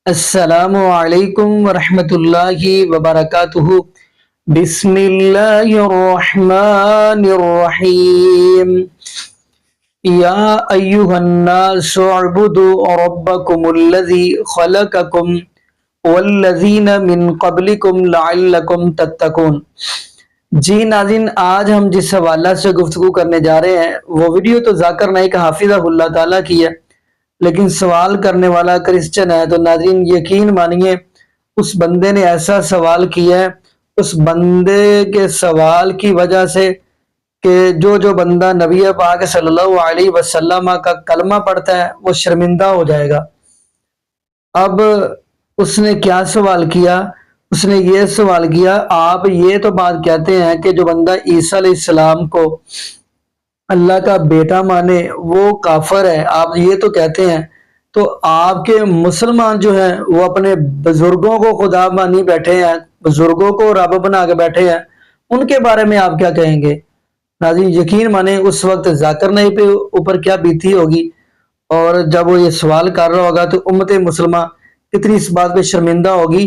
السلام علیکم ورحمۃ اللہ وبرکاتہ۔ بسم اللہ الرحمن الرحیم۔ یا ایہا الناس اعبدوا ربکم الذی خلقکم والذین من قبلکم لعلکم تتقون۔ جی ناظرین، آج ہم جس حوالہ سے گفتگو کرنے جا رہے ہیں وہ ویڈیو تو ذاکر نائک حافظہ اللہ تعالیٰ کی ہے، لیکن سوال کرنے والا کرسچن ہے۔ تو ناظرین یقین مانیے اس بندے نے ایسا سوال کیا ہے، اس بندے کے سوال کی وجہ سے کہ جو بندہ نبی پاک صلی اللہ علیہ وسلم کا کلمہ پڑھتا ہے وہ شرمندہ ہو جائے گا۔ اب اس نے کیا سوال کیا؟ اس نے یہ سوال کیا، آپ یہ تو بات کہتے ہیں کہ جو بندہ عیسیٰ علیہ السلام کو اللہ کا بیٹا مانے وہ کافر ہے، آپ یہ تو کہتے ہیں، تو آپ کے مسلمان جو ہیں وہ اپنے بزرگوں کو خدا مانی بیٹھے ہیں، بزرگوں کو رب بنا کے بیٹھے ہیں، ان کے بارے میں آپ کیا کہیں گے؟ ناظرین یقین مانیں اس وقت ذاکر نائک پہ اوپر کیا بیتی ہوگی، اور جب وہ یہ سوال کر رہا ہوگا تو امت مسلمہ کتنی اس بات پہ شرمندہ ہوگی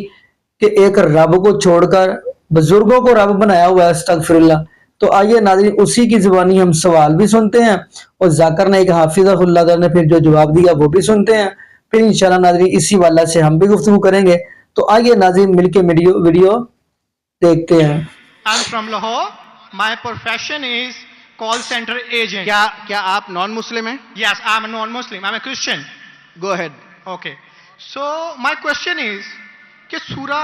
کہ ایک رب کو چھوڑ کر بزرگوں کو رب بنایا ہوا ہے، استغفر اللہ۔ تو آئیے ناظرین اسی کی زبانی ہم سوال بھی سنتے ہیں اور ذاکر نائک حافظہ اللہ تعالیٰ نے پھر جو جواب دیا وہ بھی سنتے ہیں، پھر انشاءاللہ ناظرین اسی والا سے ہم بھی گفتگو کریں گے۔ تو آئیے ناظرین مل کے ویڈیو دیکھتے ہیں۔ I'm from Lahore. My profession is call center agent. کیا آپ نان مسلم ہیں؟ Yes, I'm a non-Muslim. I'm a Christian. Go ahead. Okay. So my question is کہ سورہ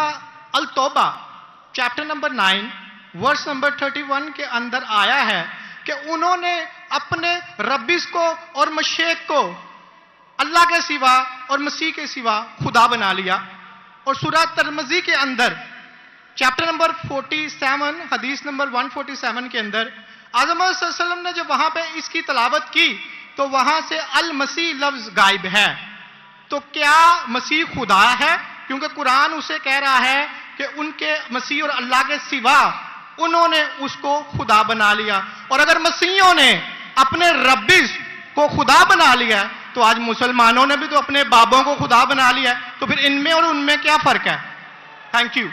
التوبہ چیپٹر نمبر 9 ورس نمبر 31 کے اندر آیا ہے کہ انہوں نے اپنے ربیس کو اور مشیخ کو اللہ کے سوا اور مسیح کے سوا خدا بنا لیا، اور سورہ ترمذی کے اندر چیپٹر نمبر 47 حدیث نمبر 147 کے اندر اعظم صلی اللہ علیہ وسلم نے جب وہاں پہ اس کی تلاوت کی تو وہاں سے المسیح لفظ غائب ہے۔ تو کیا مسیح خدا ہے؟ کیونکہ قرآن اسے کہہ رہا ہے کہ ان کے مسیح اور اللہ کے سوا انہوں نے اس کو خدا بنا لیا، اور اگر مسیحوں نے اپنے ربیس کو خدا بنا لیا ہے تو آج مسلمانوں نے بھی تو اپنے بابوں کو خدا بنا لیا ہے، تو پھر ان میں اور ان میں کیا فرق ہے؟ Thank you.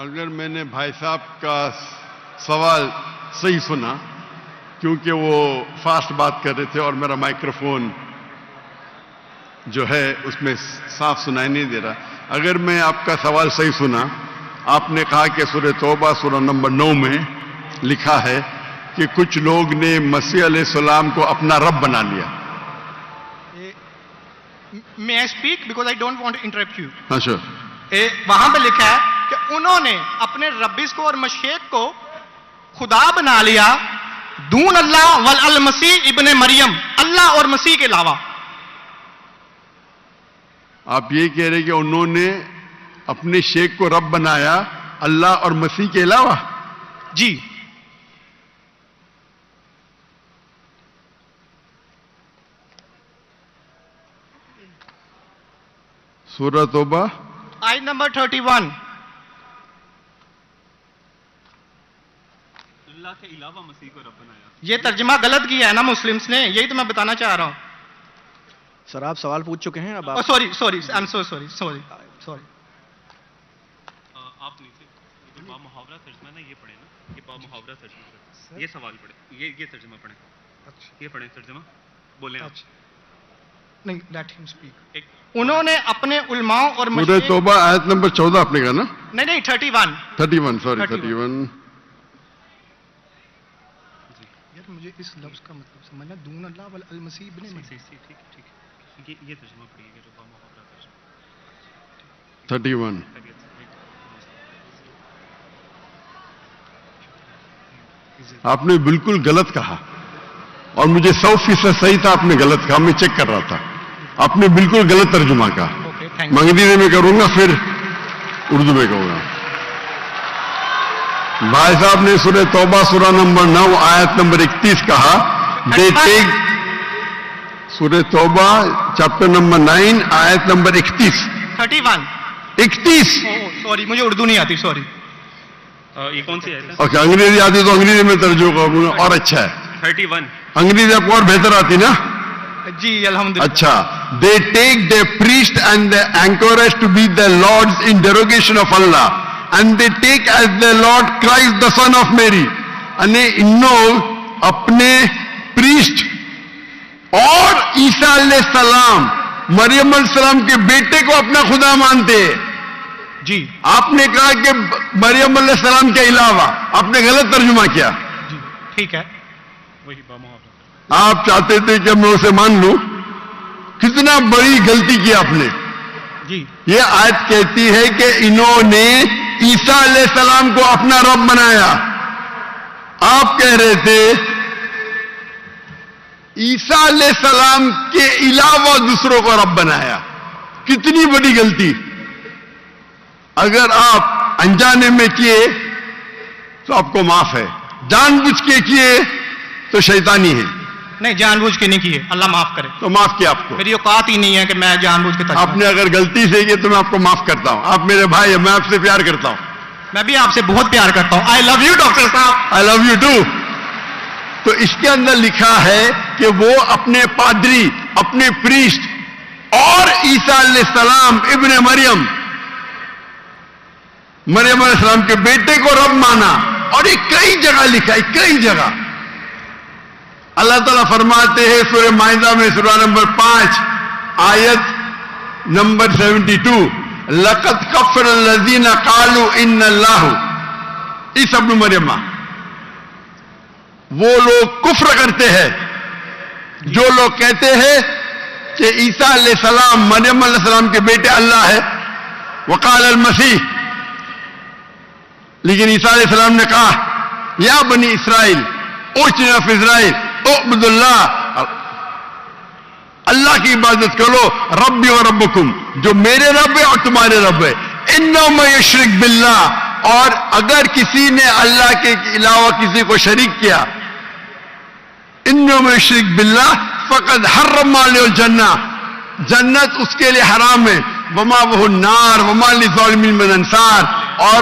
اگر میں نے بھائی صاحب کا سوال صحیح سنا، کیونکہ وہ فاسٹ بات کر رہے تھے اور میرا مائکروفون جو ہے اس میں صاف سنائی نہیں دے رہا، اگر میں آپ کا سوال صحیح سنا، آپ نے کہا کہ سورہ توبہ سورہ نمبر 9 میں لکھا ہے کہ کچھ لوگ نے مسیح علیہ السلام کو اپنا رب بنا لیا۔ May I speak because I don't want to interrupt you. اچھا، وہاں پہ لکھا ہے کہ انہوں نے اپنے ربیس کو اور مشیخ کو خدا بنا لیا دون اللہ والمسیح ابن مریم، اللہ اور مسیح کے علاوہ۔ آپ یہ کہہ رہے کہ انہوں نے اپنے شیخ کو رب بنایا اللہ اور مسیح کے علاوہ؟ جی۔ سورہ توبہ آیت نمبر 31۔ اللہ کے علاوہ مسیح کو رب بنایا۔ یہ ترجمہ غلط کیا ہے نا مسلمس نے، یہی تو میں بتانا چاہ رہا ہوں۔ سر آپ سوال پوچھ چکے ہیں، اب آپ sorry I am so sorry آپ نیچے جو با محاورہ ترجمہ نا یہ پڑھیں نا، یہ با محاورہ ترجمہ پڑھیں، یہ سوال پڑھیں، یہ ترجمہ پڑھیں، یہ پڑھیں ترجمہ، بولیں آپ۔ نہیں، لیٹ ہم اسپیک۔ انہوں نے اپنے علماء اور سورہ مشیخ، توبہ آیت نمبر 14 آپ نے کہا نا؟ نہیں 31۔ 31 سوری 31۔ یار مجھے اس لفظ کا مطلب سمجھنا، دون اللہ والمسیح ابن مریم۔ ٹھیک ہے، یہ ترجمہ پڑھیے گا جو با محاورہ ترجمہ۔ 31 آپ نے بالکل غلط کہا، اور مجھے 100% صحیح تھا، آپ نے غلط کہا، میں چیک کر رہا تھا، آپ نے بالکل غلط ترجمہ کہا۔ میں انگریزی میں کروں گا پھر اردو میں کہوں گا۔ بھائی صاحب نے سورہ توبہ سورہ نمبر 9 آیت نمبر 31 کہا، دے ٹیک، سورہ توبہ چیپٹر نمبر 9 آیت نمبر 31۔ سوری مجھے اردو نہیں آتی، سوری۔ یہ کون سی ہے؟ اوکے، انگریزی آتی تو انگریزی میں ترجمہ کروں گا اور اچھا ہے۔ 31. अंग्रेजी आपको और बेहतर आती ना? जी अल्हम्दुलिल्लाह. अच्छा, they take their priest and the anchorage to be their lords in derogation of Allah, and they take as their Lord Christ the son of Mary. અને ઇન્નો अपने priest और ईसा अलैहिस्सलाम मरियम अलैहिस्सलाम के बेटे को अपना खुदा मानते हैं. जी आपने कहा कि मरियम अलैहिस्सलाम के अलावा, आपने गलत तर्जुमा किया. जी ठीक है. वही बामुहावरा. आप चाहते थे कि मैं उसे मान लूं. कितना बड़ी गलती की आपने. जी ये आयत कहती है कि इन्होंने ईसा अलैहिस्सलाम को अपना रब बनाया. आप कह रहे थे ईसा अलैहिस्सलाम के अलावा दूसरों को रब बनाया. कितनी बड़ी गलती. अगर आप अनजाने में किए तो आपको माफ है, जानबूझ के किए तो शैतानी है. नहीं, जानबूझ के नहीं किए, अल्लाह माफ करे. तो माफ किया आपको. मेरी औकात ही नहीं है कि मैं जानबूझ के तर्जुमा. आपने अगर गलती से किए तो मैं आपको माफ करता हूं. आप मेरे भाई हैं, मैं आपसे प्यार करता हूं. मैं भी आपसे बहुत प्यार करता हूं. आई लव यू डॉक्टर साहब. I love you too. तो इसके अंदर लिखा है कि वो अपने पादरी, अपने प्रीस्ट और ईसा अलैहिस्सलाम इब्ने मरियम, मरियम अलैहिस्सलाम के बेटे को रब माना. और ये कई जगह लिखा है, कई जगह. अल्लाह ताला फरमाते हैं सूरह माइदा में, सूरह नंबर 5 आयत नंबर 72, लक़द कफ़र अल्लज़ीना क़ालू इन्नल्लाहु ईसा इब्न मरियम. वो लोग कुफ्र करते हैं जो लोग कहते हैं कि ईसा अलैहिस्सलाम मरियम अलैहिस्सलाम के बेटे अल्लाह है. वक़ाल अल मसीह, लेकिन ईसा अलैहिस्सलाम ने कहा या बनी इसराइल, ओ चिल्ड्रन ऑफ इज़राइल, उअब्दुल्लाह, अल्लाह की इबादत करो, रब्बी व रब्बुकुम, जो मेरे रब है और तुम्हारे रब है. इन्नहु मन युश्रिक बिल्लाह, और अगर किसी ने अल्लाह के अलावा किसी को शरीक किया, इन्नहु मन युश्रिक बिल्लाह फक़द हर्रम अलैहिल जन्नह, जन्नत उसके लिए हराम है. वमा वहु नार वमा लिज़ालिमीन मिन अंसार, और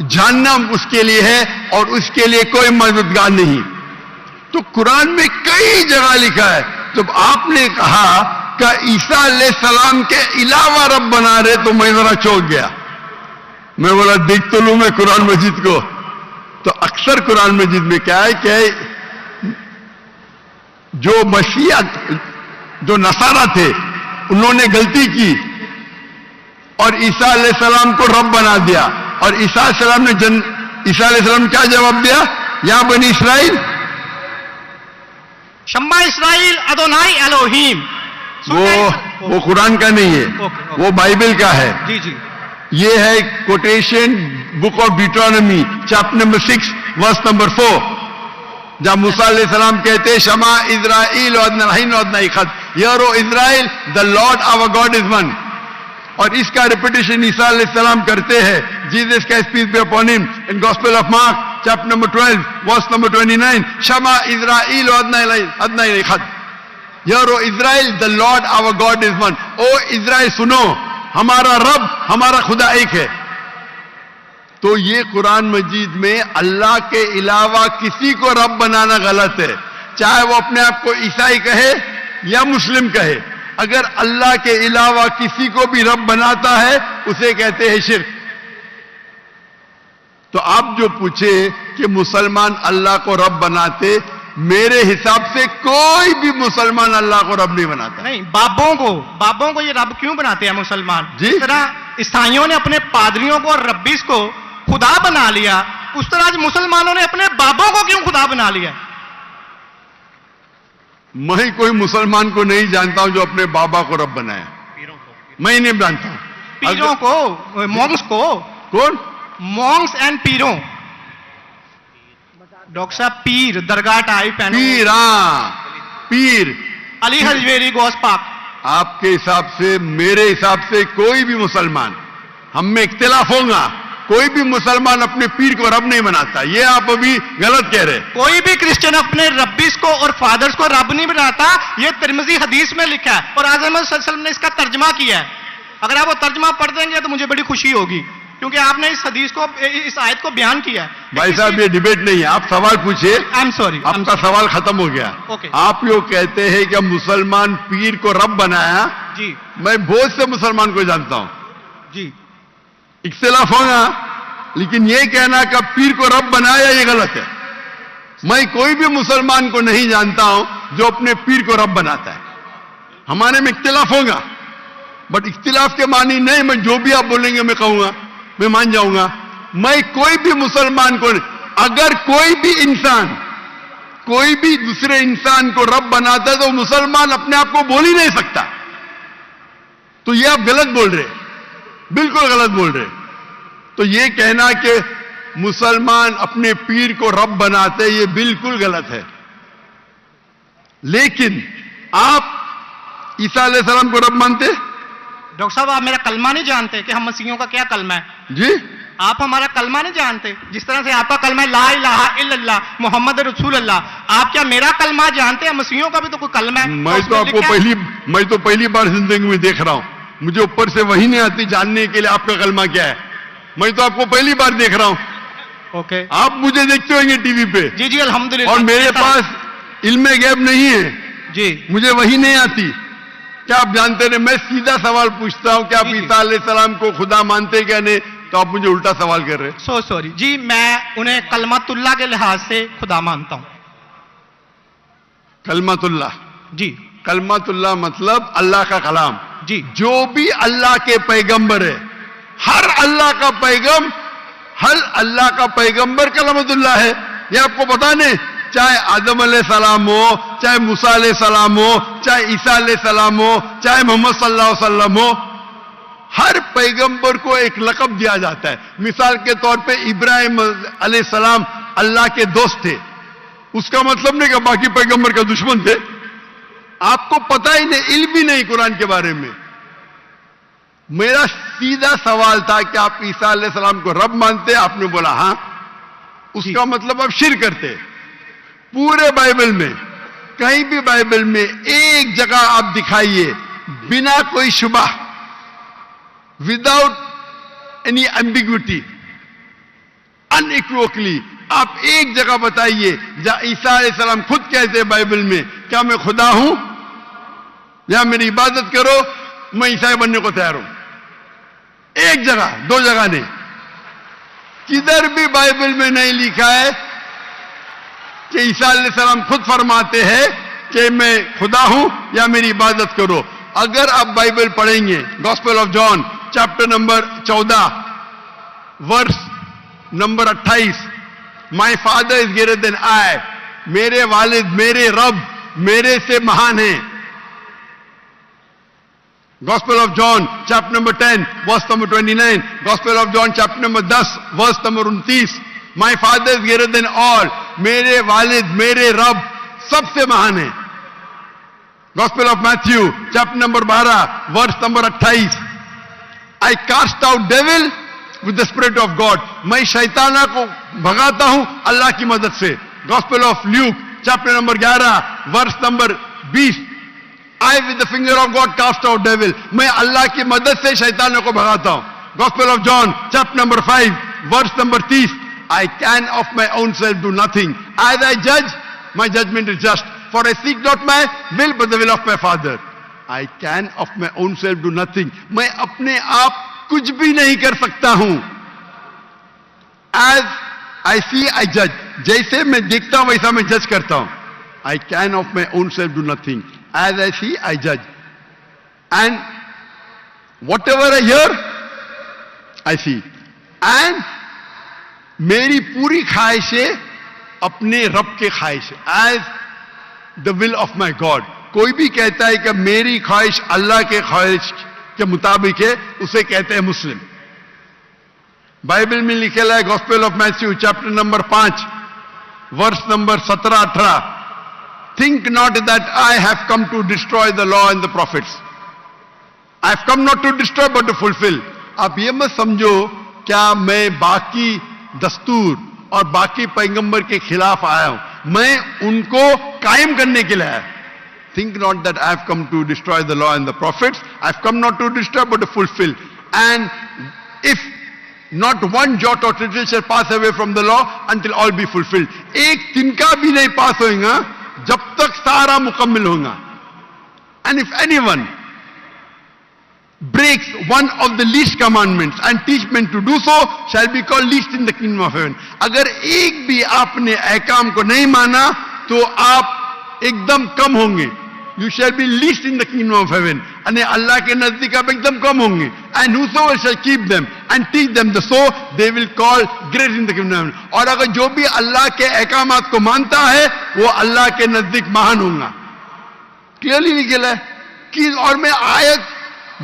जहन्नम उसके लिए है और उसके लिए कोई मददगार नहीं. तो कुरान में कई जगह लिखा है. तो आपने कहा कि ईसा अलैहिस्सलाम के अलावा रब बना रहे, तो मैं जरा चौंक गया. मैं बोला देख तो लूं मैं कुरान मजीद को. तो अक्सर कुरान मजीद में क्या है कि जो मसीहत, जो नसारा थे, उन्होंने गलती की और ईसा अलैहिस्सलाम को रब बना दिया. और ईसा अलैहिस्सलाम ने ईसा अलैहिस्सलाम क्या जवाब दिया? या बनी इसराइल, शम्मा इसराइल अदोनाई एलोहीम. वो कुरान का नहीं है, वो बाइबल का है. जी जी. ये है quotation book of Deuteronomy chapter number 6 verse number 4, जहां मूसा अलैहिस्सलाम कहते हैं शमा इज़राइल वअदनाहीन वअदनाईखद, hear O Israel the Lord our God is one. और इसका रिपीटेशन ईसा अलैहिस्सलाम करते हैं, जीसस का peace be upon him, in gospel of Mark chapter number 12 verse number 29, शमा इज़राइल वअदनाईखद, hear O Israel the Lord our God is one. O Israel सुनो, हमारा रब, हमारा खुदा एक है. तो ये कुरान मजीद में अल्लाह के अलावा किसी को रब बनाना गलत है, चाहे वो अपने आप को ईसाई कहे या मुस्लिम कहे. अगर अल्लाह के अलावा किसी को भी रब बनाता है उसे कहते हैं शिर्क. तो आप जो पूछे कि मुसलमान अल्लाह को रब बनाते, मेरे हिसाब से कोई भी मुसलमान अल्लाह को रब नहीं बनाता. नहीं, बाबों को ये रब क्यों बनाते हैं मुसलमान? जी? जिस तरह ईसाइयों ने अपने पादरियों को और रब्बीस को खुदा बना लिया, उस तरह आज मुसलमानों ने अपने बाबों को क्यों खुदा बना लिया? मैं कोई मुसलमान को नहीं जानता हूं जो अपने बाबा को रब बनाया. मैं नहीं जानता हूं. पीरों को, मॉन्क्स को. कौन? Monks and पीरों. डॉक्टर साहब, पीर दरगाह टाइप है. पीर, हाँ, पीर. अली हजवेरी गौस पाक. आपके हिसाब से, मेरे हिसाब से कोई भी मुसलमान, हम में इख्तिलाफ होगा, कोई भी मुसलमान अपने पीर को रब नहीं बनाता. ये आप अभी गलत कह रहे. कोई भी क्रिश्चियन अपने रब्बीस को और फादर्स को रब नहीं बनाता. ये तिरमिज़ी हदीस में लिखा है और आज़म सल्लल्लाहु अलैहि वसल्लम ने इसका तर्जमा किया है. अगर आप वो तर्जमा पढ़ देंगे तो मुझे बड़ी खुशी होगी. क्योंकि आपने इस हदीस को, इस आयत को बयान किया है। भाई साहब ये डिबेट नहीं है, आप सवाल पूछिए। आई एम सॉरी, आपका सवाल खत्म हो गया। Okay. आप लोग कहते हैं कि मुसलमान पीर को रब बनाया। जी मैं बहुत से मुसलमान को जानता हूं, जी इख्तिलाफ होगा, लेकिन ये कहना कि पीर को रब बनाया ये गलत है। मैं कोई भी मुसलमान को नहीं जानता हूं जो अपने पीर को रब बनाता है। हमारे में इख्तिलाफ होगा, बट इख्तिलाफ के मानी नहीं मैं जो भी आप बोलेंगे मैं कहूंगा, मैं मान जाऊंगा। मैं कोई भी मुसलमान को, अगर कोई भी इंसान कोई भी दूसरे इंसान को रब बनाता है तो मुसलमान अपने आप को बोल ही नहीं सकता। तो ये आप गलत बोल रहे, बिल्कुल गलत बोल रहे। तो ये कहना कि मुसलमान अपने पीर को रब बनाते, ये बिल्कुल गलत है। लेकिन आप ईसा अलैहिस्सलाम को रब मानते? डॉक्टर साहब आप मेरा कलमा नहीं जानते कि हम मसीहियों का क्या कलमा है? जी आप हमारा कलमा नहीं जानते, जिस तरह से आपका कलमा है ला इलाहा इल्लल्लाह मुहम्मद रसूल अल्लाह, आप क्या मेरा कलमा जानते हैं? मसीहियों का भी तो कोई कलमा है। मैं तो पहली बार जिंदगी में देख रहा हूं, मुझे ऊपर से वही नहीं आती जानने के लिए आपका कलमा क्या है। मैं तो आपको पहली बार देख रहा हूं। ओके आप मुझे देखते होंगे टीवी पे। जी जी अल्हम्दुलिल्लाह। और मेरे पास इल्मे गैब नहीं है जी, मुझे वही नहीं आती। क्या आप जानते हैं? मैं सीधा सवाल पूछता हूं कि आप ईसा अलैहिस्सलाम को खुदा मानते क्या नहीं, तो आप मुझे उल्टा सवाल कर रहे हैं। सो सॉरी जी, मैं उन्हें कलमतुल्लाह के लिहाज से खुदा मानता हूं। कलमतुल्लाह, जी कलमतुल्लाह मतलब अल्लाह का कलाम। जी जो भी अल्लाह के पैगंबर है, हर अल्लाह का पैगंबर कलमतुल्लाह है। ये आपको पता नहीं? चाहे आदम अलैहिस्सलाम हो, चाहे मूसा अलैहिस्सलाम हो, चाहे ईसा अलैहिस्सलाम हो, चाहे मोहम्मद सल्लल्लाहु अलैहि वसल्लम हो, हर पैगंबर को एक लक़ब दिया जाता है। मिसाल के तौर पे इब्राहिम अलैहिस्सलाम अल्लाह के दोस्त थे, उसका मतलब नहीं कि बाकी पैगंबर का दुश्मन थे। आपको पता ही नहीं, इल्म भी नहीं कुरान के बारे में। मेरा सीधा सवाल था कि आप ईसा अलैहिस्सलाम को रब मानते? आपने बोला हां। उसका मतलब आप शिर्क करते। पूरे बाइबल में, कहीं भी बाइबल में एक जगह आप दिखाइए बिना कोई शुबा, विदाउट एनी एम्बिग्विटी, अनइक्वोकली, आप एक जगह बताइए जहां ईसा अलैहिस्सलाम खुद कहते हैं बाइबल में क्या मैं खुदा हूं या मेरी इबादत करो, मैं ईसाई बनने को तैयार हूं। एक जगह, दो जगह नहीं, किधर भी बाइबल में नहीं लिखा है कि ईसा अलैहिस्सलाम खुद फरमाते हैं कि मैं खुदा हूं या मेरी इबादत करो। अगर आप बाइबल पढ़ेंगे, gospel of John chapter number 14 verse number 28, my father is greater than I, मेरे वालिद, मेरे रब मेरे से महान हैं। Gospel of John chapter number 10 verse number 29, gospel of John chapter number 10 verse number 29, my father is greater than all, मेरे वालिद, मेरे रब सबसे महान है। Gospel of Matthew chapter number 12 verse number 28, I cast out devil with the spirit of God, मैं शैताना को भगाता हूं अल्लाह की मदद से। Gospel of Luke chapter number 11 verse number 20, I with the finger of God cast out devil, मैं अल्लाह की मदद से शैतानों को भगाता हूं। Gospel of John chapter number 5 verse number 30, I can of my own self do nothing. As I judge, my judgment is just. For I seek not my will, but the will of my Father. I can of my own self do nothing. मैं अपने आप कुछ भी नहीं कर सकता हूं। As I see, I judge. जैसे मैं देखता हूं वैसा मैं जज करता हूं। I can of my own self do nothing. As I see, I judge. And whatever I hear, I see. And मेरी पूरी ख्वाहिशें अपने रब के ख्वाहिश, as the will of my God. कोई भी कहता है कि मेरी ख्वाहिश अल्लाह के ख्वाहिश के मुताबिक है, उसे कहते हैं मुस्लिम। बाइबल में लिखेला है gospel of Matthew chapter number 5 verse number 17-18, think not that I have come to destroy the law and the prophets, I have come not to destroy but to fulfil. आप ये मत समझो क्या मैं बाकी दस्तूर और बाकी पैगंबर के खिलाफ आया हूं, मैं उनको कायम करने के लिए आया। Think not that I have come to destroy the law and the prophets, I have come not to destroy but to fulfil. And if Not one jot or tittle shall pass away from the law until all be fulfilled. एक तिनका भी नहीं पास होगा जब तक सारा मुकम्मल होगा. And if anyone breaks one of the least commandments and teach men to do so, shall be called least in the kingdom of heaven. अगर एक भी आपने अहकाम को नहीं माना तो आप एकदम कम होंगे. You shall be least in the kingdom of heaven. यानी अल्लाह के नजदीक आप एकदम कम होंगे. And whosoever shall keep them and teach them the so, they will call great in the kingdom of heaven. और अगर जो भी अल्लाह के अहकामात को मानता है वो अल्लाह के नजदीक महान होगा. क्लियरली निकला है कि, और मैं आयत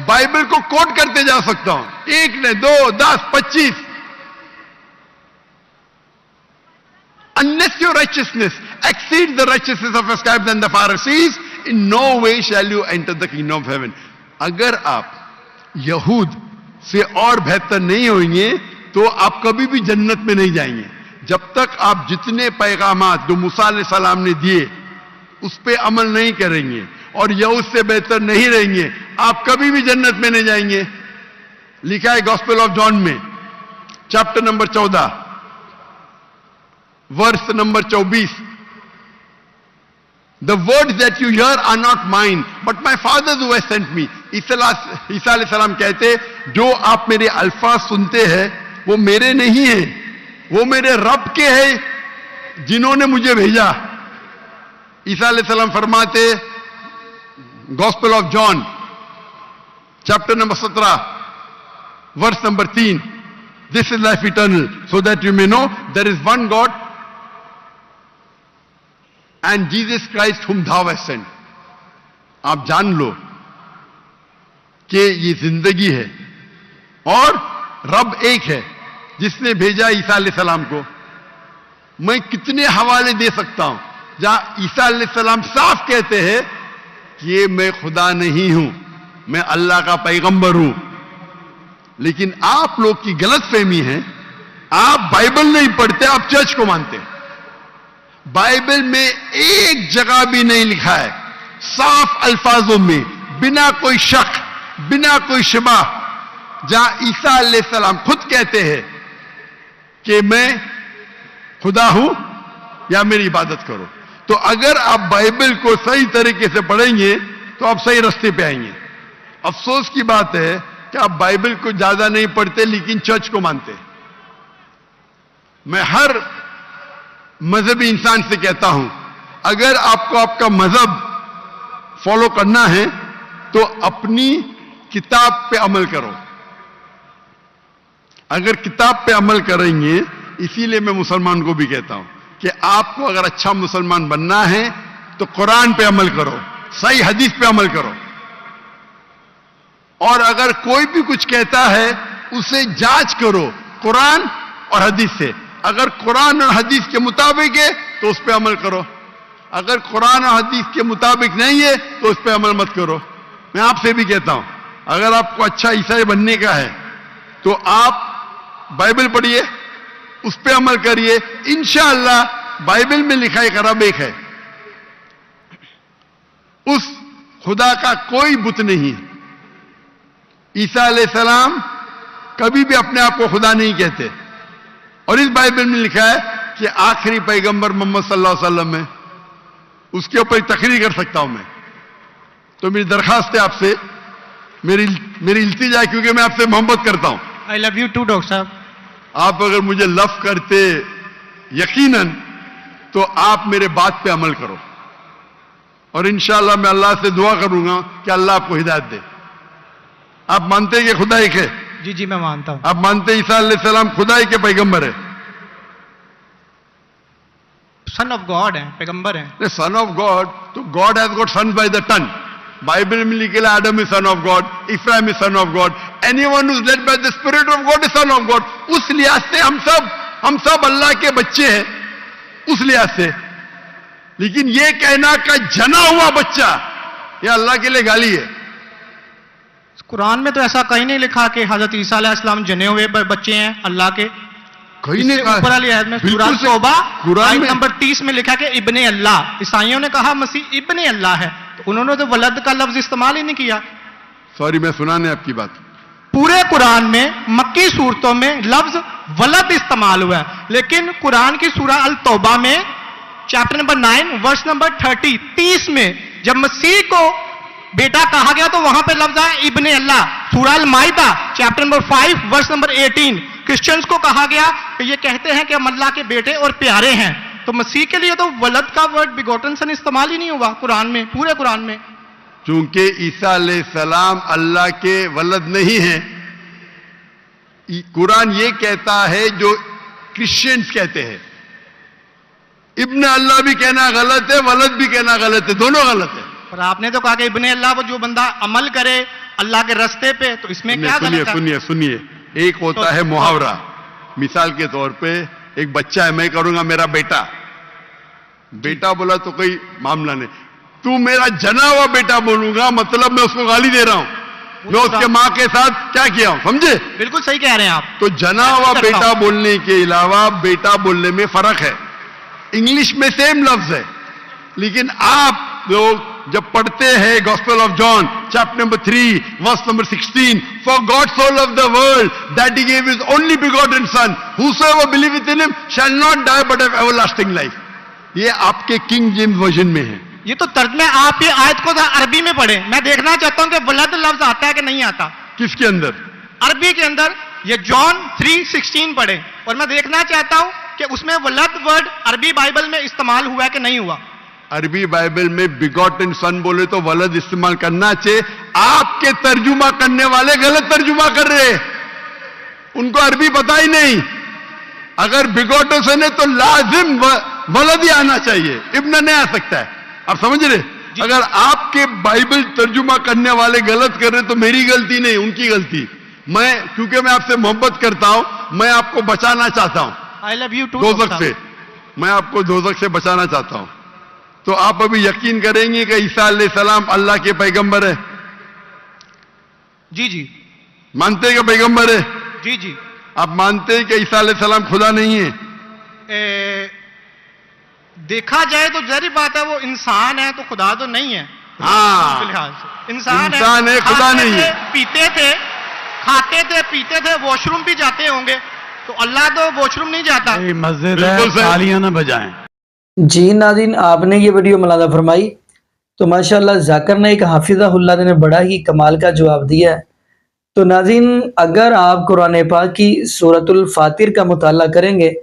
बाइबल को कोट करते जा सकता हूं, 1 ने 2 10 25. Unless your righteousness exceeds the righteousness of the scribes and the Pharisees, in no way shall you enter the kingdom of heaven. अगर आप यहूद से और बेहतर नहीं होंगे तो आप कभी भी जन्नत में नहीं जाएंगे. जब तक आप जितने पैगामात जो मूसा अलैहिस्सलाम ने दिए उस पे अमल नहीं करेंगे और यहूद से बेहतर नहीं रहेंगे, आप कभी भी जन्नत में नहीं जाएंगे. लिखा है गॉस्पेल ऑफ जॉन में chapter number 14 verse number 24. The words that you hear are not mine, but my Father who has sent me. ईसा अलैहिस्सलाम कहते, जो आप मेरे अल्फाज सुनते हैं वो मेरे नहीं हैं, वो मेरे रब के हैं जिन्होंने मुझे भेजा. ईसा अलैहिस्सलाम फरमाते, gospel of John chapter number 17 verse number 3, this is life eternal, so that you may know there is one God and Jesus Christ whom thou hast sent. आप जान लो कि ये जिंदगी है और रब एक है जिसने भेजा ईसा अलैहिस्सलाम को. मैं कितने हवाले दे सकता हूं जहां ईसा अलैहिस्सलाम साफ कहते हैं कि ये मैं खुदा नहीं हूं, मैं अल्लाह का पैगंबर हूं. लेकिन आप लोग की गलतफहमी है, आप बाइबल नहीं पढ़ते, आप चर्च को मानते हैं. बाइबल में एक जगह भी नहीं लिखा है साफ अल्फाजों में, बिना कोई शक, बिना कोई शुबा, जहां ईसा अलैहिस्सलाम खुद कहते हैं कि मैं खुदा हूं या मेरी इबादत करो. तो अगर आप बाइबल को सही तरीके से पढ़ेंगे तो आप सही रास्ते पे आएंगे. अफसोस की बात है कि आप बाइबल को ज्यादा नहीं पढ़ते लेकिन चर्च को मानते. मैं हर मजहबी इंसान से कहता हूं, अगर आपको आपका मजहब फॉलो करना है तो अपनी किताब पे अमल करो. अगर किताब पे अमल करेंगे, इसीलिए मैं मुसलमान को भी कहता हूं कि आपको अगर अच्छा मुसलमान बनना है तो कुरान पे अमल करो, सही हदीस पे अमल करो. और अगर कोई भी कुछ कहता है उसे जांच करो कुरान और हदीस से. अगर कुरान और हदीस के मुताबिक है तो उस पर अमल करो, अगर कुरान और हदीस के मुताबिक नहीं है तो उस पर अमल मत करो. मैं आपसे भी कहता हूं, अगर आपको अच्छा ईसाई बनने का है तो आप बाइबल पढ़िए, उस पर अमल करिए. इंशाअल्लाह बाइबल में लिखा एक रब एक है, उस खुदा का कोई बुत नहीं है. ईसा अलैहिस्सलाम कभी भी अपने आप को खुदा नहीं कहते. और इस बाइबल में लिखा है कि आखिरी पैगंबर मोहम्मद सल्लल्लाहु अलैहि वसल्लम है. उसके ऊपर तकरीर कर सकता हूं मैं. तो मेरी दरखास्त है आपसे, मेरी इल्तिजा है, क्योंकि मैं आपसे मोहब्बत करता हूं. I love you too doctor साहब. आप अगर मुझे लव करते यकीनन तो आप मेरे बात पे अमल करो. और इंशाअल्लाह मैं अल्लाह से दुआ करूंगा कि अल्लाह आपको हिदायत दे. आप मानते हैं कि खुदा एक है? जी जी मैं मानता हूं. आप मानते हैं ईसा अलैहिस्सलाम खुदा के पैगंबर है? सन ऑफ गॉड है, पैगंबर है. सन ऑफ गॉड, तो God has got sons by the ton. Bible में लिखा है Adam is son of God, Ibrahim is son of God, anyone who is led by the spirit of God is son of God. उस लिहाज से हम सब अल्लाह के बच्चे हैं, उस लिहाज से. लेकिन ये कहना का जना हुआ बच्चा, ये अल्लाह के लिए गाली है. कुरान में तो ऐसा कहीं नहीं लिखा कि हजरत ईसा अलैहिस्सलाम जने हुए बच्चे हैं अल्लाह के. कहीं नहीं कहा. ऊपर वाली आयत में सूरह तौबा आयत नंबर 30 में लिखा कि इब्ने अल्लाह. ईसाइयों ने कहा मसीह इब्ने अल्लाह है, तो उन्होंने तो वलद का लफ्ज इस्तेमाल ही नहीं किया. सॉरी, मैं सुना नहीं आपकी बात. पूरे कुरान में मक्की सूरतों में लफ्ज वलद इस्तेमाल हुआ है, लेकिन कुरान की सूरह अल तौबा में चैप्टर नंबर 9 वर्स नंबर 30 में जब मसीह को बेटा कहा गया तो वहां पे लफ्ज आया इब्ने अल्लाह। सूरह अल माइदा chapter number 5 verse number 18 Christians को कहा गया कि ये कहते हैं कि हम अल्लाह के बेटे और प्यारे हैं। तो मसीह के लिए तो वलद का वर्ड बिगोटन सन इस्तेमाल ही नहीं हुआ कुरान में, पूरे कुरान में। चूंकि ईसा अलैहिस्सलाम अल्लाह के वलद नहीं है, कुरान ये कहता है जो क्रिश्चियंस कहते हैं। इब्न अल्लाह भी कहना गलत है, वलद भी कहना गलत है, दोनों गलत है। पर आपने तो कहा कि इब्ने अल्लाह वो जो बंदा अमल करे अल्लाह के रास्ते पे, तो इसमें क्या गलत है? सुनिए, एक होता है मुहावरा। मिसाल के तौर पे एक बच्चा है, मैं करूंगा मेरा बेटा, बेटा बोला तो कोई मामला नहीं, तू मेरा जना हुआ बेटा बोलूंगा मतलब मैं उसको गाली दे रहा हूं, मैं उसके मां के साथ क्या किया हूं, समझे? बिल्कुल सही कह रहे हैं आप। तो जना हुआ बेटा बोलने के अलावा बेटा बोलने में फर्क है। इंग्लिश में सेम लफ्ज है, लेकिन आप लोग जब पढ़ते हैं gospel of John chapter number 3 verse number 16, for God so loved the world that he gave his only begotten son whosoever believeth in him shall not die but have everlasting life. ये आपके king James version में है। ये तो तर्जमे आप ये आयत को अरबी में पढ़े। मैं देखना चाहता हूं कि वलद लफ्ज आता है कि नहीं आता। किसके अंदर? अरबी के अंदर ये जॉन 3:16 पढ़े, और मैं देखना चाहता हूं कि उसमें वलद वर्ड अरबी बाइबल में इस्तेमाल हुआ है कि नहीं हुआ। अरबी बाइबल में बिगॉटन सन बोले तो वलद इस्तेमाल करना चाहिए। आपके तर्जुमा करने वाले गलत तर्जुमा कर रहे हैं, उनको अरबी पता ही नहीं। अगर बिगॉटन सन है तो लाजिम वलद ही आना चाहिए, इब्न नहीं आ सकता है। आप समझ रहे? अगर आपके बाइबल तर्जुमा करने वाले गलत कर रहे तो मेरी गलती नहीं, उनकी गलती। क्योंकि मैं आपसे मोहब्बत करता हूं, मैं आपको बचाना चाहता हूं, आई लव यू टू, दोज़ख से, मैं आपको दोज़ख से बचाना चाहता हूं। तो आप अभी यकीन करेंगे कि ईसा अलैहिस्सलाम अल्लाह के पैगंबर है? जी जी मानते हैं कि पैगंबर है? जी जी। आप मानते हैं कि ईसा अलैहिस्सलाम खुदा नहीं है? देखा जाए तो जहरी बात है, वो इंसान है तो खुदा तो नहीं है। हाँ, इंसान है, खुदा नहीं है। पीते थे, खाते थे, पीते थे, वॉशरूम भी जाते होंगे, तो अल्लाह तो वॉशरूम नहीं जाता। मस्जिद है, तालियां ना बजाएं। जी नाज़रीन, आपने ये वीडियो मुलाज़ा फरमाई तो माशाअल्लाह जाकिर ने एक हाफिज़हुल्लाह ने बड़ा ही कमाल का जवाब दिया है। तो नाज़रीन, अगर आप कुरान पाक की सूरतुल फातिर का मुताला करेंगे,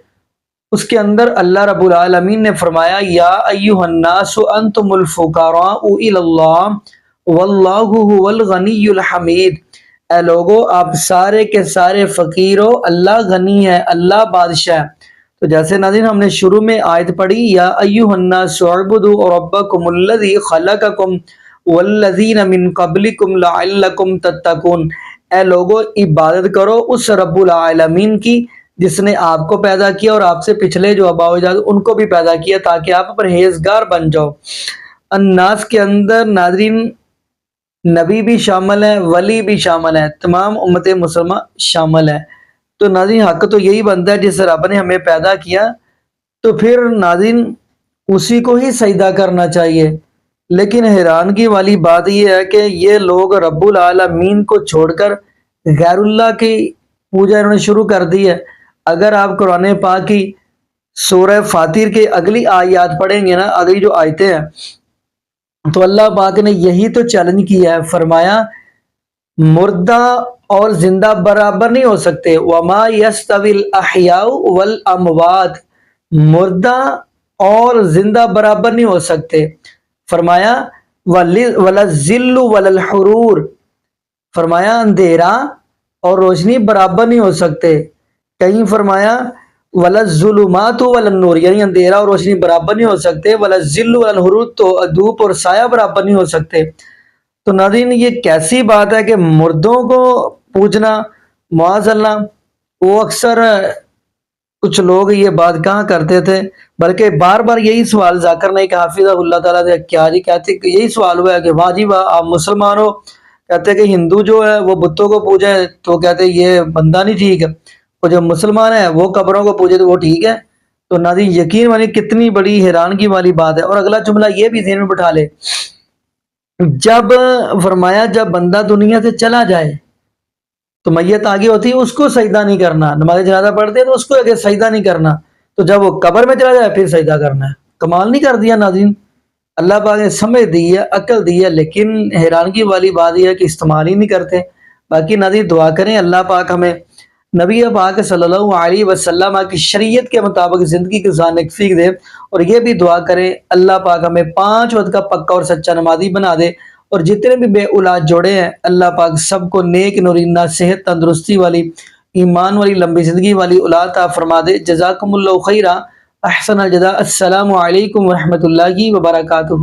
उसके अंदर अल्लाह रब्बुल आलमीन ने फरमाया या अय्युहन्नासु अंतुमुल फुक़राउ इलल्लाह वल्लाहु हुवल गनियुल हमीद। ए लोगो, आप सारे के सारे फ़कीर हो, अल्लाह गनी है, अल्लाह बादशाह है। तो जैसे नाज़रीन हमने शुरू में आयत पढ़ी या अय्युहन्नासु अअ्बुदू रब्बकुमुल्लज़ी खलक़कुम वल्लज़ीना मिन क़ब्लिकुम लअल्लकुम तत्तक़ून। ए लोगो, इबादत करो उस रब्बुल आलमीन की जिसने आपको पैदा किया और आपसे पिछले जो आबाओ अजदाद उनको भी पैदा किया, ताकि आप परहेजगार बन जाओ। अन्नास के अंदर नाज़रीन नबी भी शामिल है, वली भी शामिल है, तमाम उम्मत मुसलमान शामिल है। तो नाज़रीन हक तो यही बनता है जिस रब ने हमें पैदा किया, तो फिर नाज़रीन उसी को ही सजदा करना चाहिए। लेकिन हैरानगी वाली बात यह है कि ये लोग रब्बुल आलमीन को छोड़कर गैरुल्लाह की पूजा इन्होंने शुरू कर दी है। अगर आप कुरान पाक की सूरह फातिर के अगली आयत पढ़ेंगे ना, अगली जो आयतें हैं, तो अल्लाह पाक ने यही तो चैलेंज किया है। फरमाया मुर्दा और जिंदा बराबर नहीं हो सकते। वमा यस्तविल अहयाउ वल अमवात, मुर्दा और जिंदा बराबर नहीं हो सकते। फरमाया वला जिल्लु वलल हुरूर, फरमाया अंधेरा और रोशनी बराबर नहीं हो सकते। कहीं फरमाया वला ज़ुलुमातु वलन नूर, यानी अंधेरा और रोशनी बराबर नहीं हो सकते। वला ज़िल्लु वलल हुरूर, तो धूप और साया बराबर नहीं हो सकते। तो नाज़रीन ये कैसी बात है कि मुर्दों को पूजना मुआज़ल्लाह। वो अक्सर कुछ लोग ये बात कहाँ करते थे, बल्कि बार बार यही सवाल जाकिर ने हाफिज़हुल्लाह ताला से क्या जी कहते, यही सवाल हुआ है कि वाह जी वाह आप मुसलमान हो, कहते कि हिंदू जो है वो बुतों को पूजे तो कहते ये बंदा नहीं ठीक है, और जो मुसलमान है वो कब्रों को पूजे तो वो ठीक है। तो नाज़रीन यकीन मानिए कितनी बड़ी हैरानगी वाली बात है। और अगला जुमला ये भी ध्यान में बिठा ले, जब फरमाया जब बंदा दुनिया से चला जाए تو میت آگے ہوتی ہے اس کو سجدہ نہیں کرنا، نماز جنازہ پڑھتے ہیں تو اس کو آگے سجدہ نہیں کرنا، تو جب وہ قبر میں چلا جائے پھر سجدہ کرنا ہے۔ کمال نہیں کر دیا ناظرین؟ اللہ پاک نے سمجھ دی ہے، عقل دی ہے، لیکن حیرانگی والی بات یہ ہے کہ استعمال ہی نہیں کرتے۔ باقی ناظرین دعا کریں اللہ پاک ہمیں نبی پاک صلی اللہ علیہ وسلم کی شریعت کے مطابق زندگی گزارنے کی توفیق دے، اور یہ بھی دعا کریں اللہ پاک ہمیں 5 وقت کا پکا اور سچا نمازی بنا دے، اور جتنے بھی بے اولاد جوڑے ہیں اللہ پاک سب کو نیک نورینہ صحت تندرستی والی ایمان والی لمبی زندگی والی اولاد عطا فرما دے۔ جزاکم اللہ خیرہ، احسن الجزاء۔ السلام علیکم ورحمۃ اللہ وبرکاتہ۔